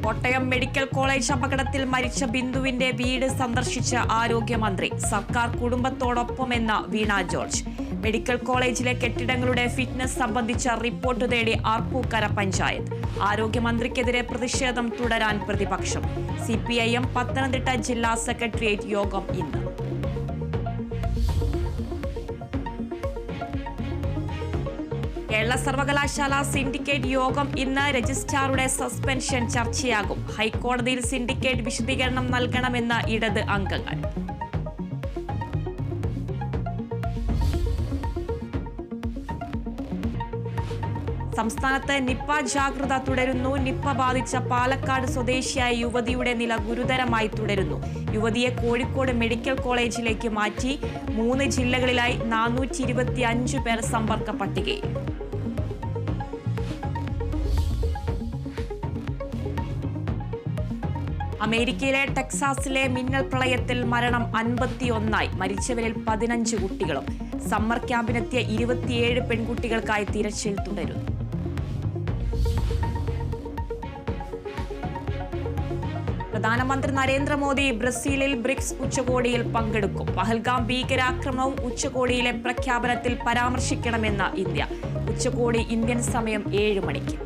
Kottayam medical college അപകടത്തിൽ മരിച്ച ബിന്ദുവിന്റെ വീട് സന്ദർശിച്ച ആരോഗ്യമന്ത്രി. സർക്കാർ കുടുംബത്തോടൊപ്പമെന്ന വീണ ജോർജ്. മെഡിക്കൽ കോളേജിലെ കെട്ടിടങ്ങളുടെ ഫിറ്റ്നസ് സംബന്ധിച്ച റിപ്പോർട്ട് തേടി ആർപ്പൂക്കര പഞ്ചായത്ത്. ആരോഗ്യമന്ത്രിക്കെതിരെ പ്രതിഷേധം തുടരാൻ പ്രതിപക്ഷം. CPIM പത്തനംതിട്ട ജില്ലാ സെക്രട്ടേറിയറ്റ് യോഗം ഇന്ന്. കേരള സർവകലാശാല സിൻഡിക്കേറ്റ് യോഗം ഇന്ന്. രജിസ്ട്രാറുടെ സസ്പെൻഷൻ ചർച്ചയാകും. ഹൈക്കോടതിയിൽ സിൻഡിക്കേറ്റ് വിശദീകരണം നൽകണമെന്ന് ഇടത് അംഗങ്ങൾ. സംസ്ഥാനത്ത് നിപ്പ ജാഗ്രത തുടരുന്നു. നിപ്പ ബാധിച്ച പാലക്കാട് സ്വദേശിയായ യുവതിയുടെ നില ഗുരുതരമായി തുടരുന്നു. യുവതിയെ കോഴിക്കോട് മെഡിക്കൽ കോളേജിലേക്ക് മാറ്റി. 3 ജില്ലകളിലായി 425 പേർ സമ്പർക്ക പട്ടികയിൽ. അമേരിക്കയിലെ ടെക്സാസിലെ മിന്നൽ പ്രളയത്തിൽ മരണം 51. മരിച്ചവരിൽ 15 കുട്ടികളും. സമ്മർ ക്യാമ്പിനെത്തിയ 27 പെൺകുട്ടികൾക്കായി തിരച്ചിൽ തുടരുന്നു. പ്രധാനമന്ത്രി നരേന്ദ്രമോദി ബ്രസീലിൽ ബ്രിക്സ് ഉച്ചകോടിയിൽ പങ്കെടുക്കും. പഹൽഗാം ഭീകരാക്രമണവും ഉച്ചകോടിയിലെ പ്രഖ്യാപനത്തിൽ പരാമർശിക്കണമെന്ന് ഇന്ത്യ. ഉച്ചകോടി ഇന്ത്യൻ സമയം 7 മണിക്ക്.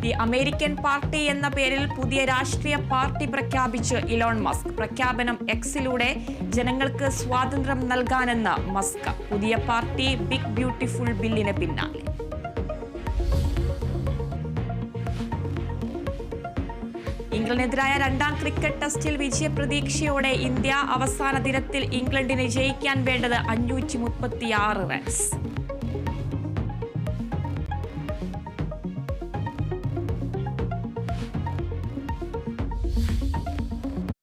ദി അമേരിക്കൻ പാർട്ടി എന്ന പേരിൽ പുതിയ രാഷ്ട്രീയ പാർട്ടി പ്രഖ്യാപിച്ച് ഇലോൺ മസ്ക്. പ്രഖ്യാപനം എക്സിലൂടെ ജനങ്ങൾക്ക് സ്വാതന്ത്ര്യം നൽകാനെന്ന് മസ്ക്. പുതിയ പാർട്ടി ബിഗ് ബ്യൂട്ടിഫുൾ ബില്ലിന് പിന്നാലെ. ഇംഗ്ലണ്ടിനെതിരായ 2ാം ക്രിക്കറ്റ് ടെസ്റ്റിൽ വിജയപ്രതീക്ഷയോടെ ഇന്ത്യ. അവസാന ദിനത്തിൽ ഇംഗ്ലണ്ടിന് ജയിക്കാൻ വേണ്ടത് 536 റൺസ്.